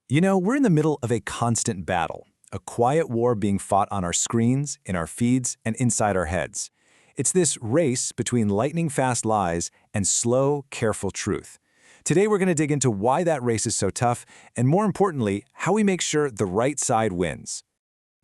You know, we're in the middle of a constant battle, a quiet war being fought on our screens, in our feeds, and inside our heads. It's this race between lightning-fast lies and slow, careful truth. Today, we're going to dig into why that race is so tough, and more importantly, how we make sure the right side wins.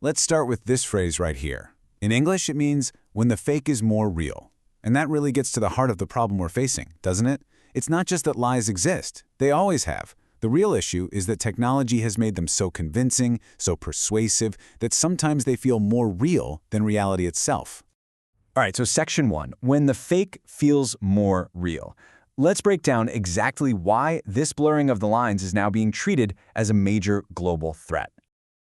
Let's start with this phrase right here. In English, it means when the fake is more real. And that really gets to the heart of the problem we're facing, doesn't it? It's not just that lies exist. They always have. The real issue is that technology has made them so convincing, so persuasive, that sometimes they feel more real than reality itself. All right, so section 1, when the fake feels more real. Let's break down exactly why this blurring of the lines is now being treated as a major global threat.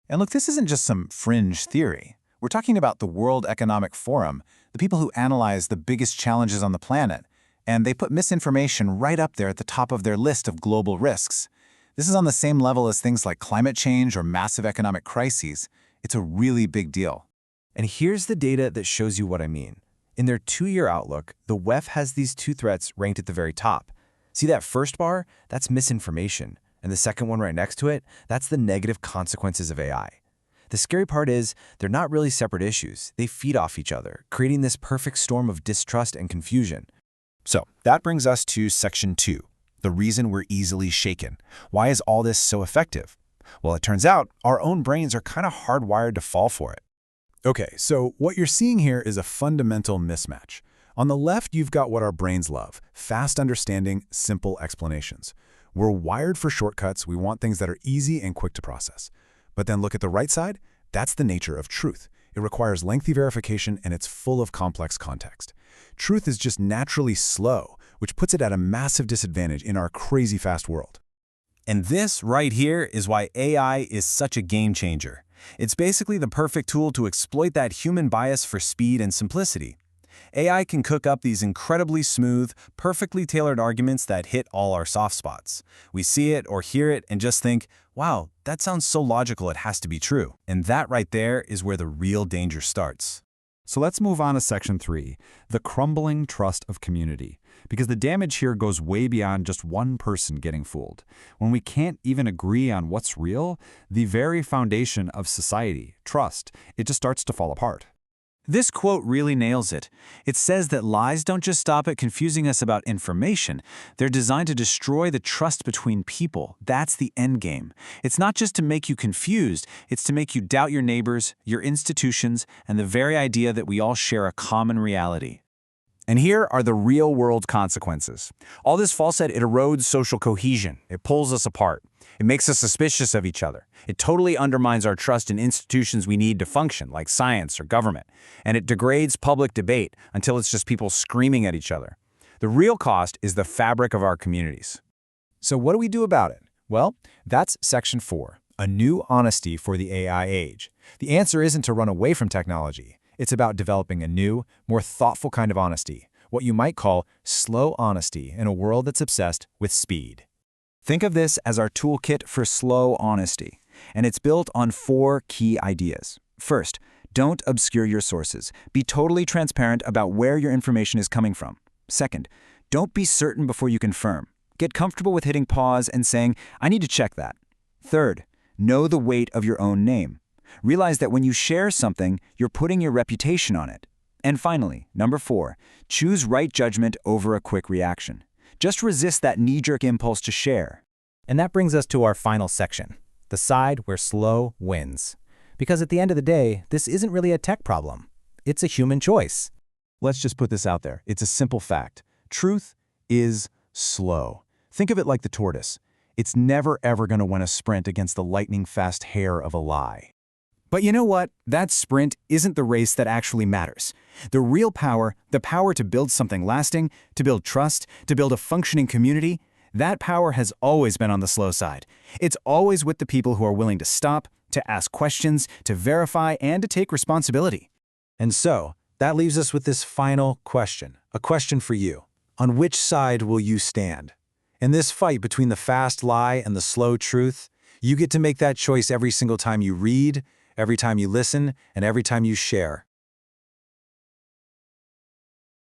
And look, this isn't just some fringe theory. We're talking about the World Economic Forum, the people who analyze the biggest challenges on the planet, and they put misinformation right up there at the top of their list of global risks. This is on the same level as things like climate change or massive economic crises. It's a really big deal. And here's the data that shows you what I mean. In their 2-year outlook, the WEF has these 2 threats ranked at the very top. See that first bar? That's misinformation. And the second one right next to it, that's the negative consequences of AI. The scary part is, they're not really separate issues. They feed off each other, creating this perfect storm of distrust and confusion. So that brings us to section 2, the reason we're easily shaken. Why is all this so effective? Well, it turns out our own brains are kind of hardwired to fall for it. Okay, so what you're seeing here is a fundamental mismatch. On the left, you've got what our brains love, fast understanding, simple explanations. We're wired for shortcuts. We want things that are easy and quick to process. But then look at the right side. That's the nature of truth. It requires lengthy verification, and it's full of complex context. Truth is just naturally slow, which puts it at a massive disadvantage in our crazy fast world. And this right here is why AI is such a game changer. It's basically the perfect tool to exploit that human bias for speed and simplicity. AI can cook up these incredibly smooth, perfectly tailored arguments that hit all our soft spots. We see it or hear it and just think, wow, that sounds so logical it has to be true. And that right there is where the real danger starts. So let's move on to section 3, the crumbling trust of community. Because the damage here goes way beyond just one person getting fooled. When we can't even agree on what's real, the very foundation of society, trust, it just starts to fall apart. This quote really nails it. It says that lies don't just stop at confusing us about information. They're designed to destroy the trust between people. That's the end game. It's not just to make you confused, it's to make you doubt your neighbors, your institutions, and the very idea that we all share a common reality. And here are the real-world consequences. All this falsehood, it erodes social cohesion. It pulls us apart. It makes us suspicious of each other. It totally undermines our trust in institutions we need to function, like science or government. And it degrades public debate until it's just people screaming at each other. The real cost is the fabric of our communities. So what do we do about it? Well, that's section 4, a new honesty for the AI age. The answer isn't to run away from technology. It's about developing a new, more thoughtful kind of honesty, what you might call slow honesty in a world that's obsessed with speed. Think of this as our toolkit for slow honesty, and it's built on 4 key ideas. First, don't obscure your sources. Be totally transparent about where your information is coming from. Second, don't be certain before you confirm. Get comfortable with hitting pause and saying, I need to check that. Third, know the weight of your own name. Realize that when you share something, you're putting your reputation on it. And finally, number 4, choose right judgment over a quick reaction. Just resist that knee-jerk impulse to share. And that brings us to our final section, the side where slow wins. Because at the end of the day, this isn't really a tech problem. It's a human choice. Let's just put this out there. It's a simple fact. Truth is slow. Think of it like the tortoise. It's never ever going to win a sprint against the lightning-fast hare of a lie. But you know what? That sprint isn't the race that actually matters. The real power, the power to build something lasting, to build trust, to build a functioning community, that power has always been on the slow side. It's always with the people who are willing to stop, to ask questions, to verify, and to take responsibility. And so, that leaves us with this final question, a question for you. On which side will you stand? In this fight between the fast lie and the slow truth, you get to make that choice every single time you read, every time you listen, and every time you share.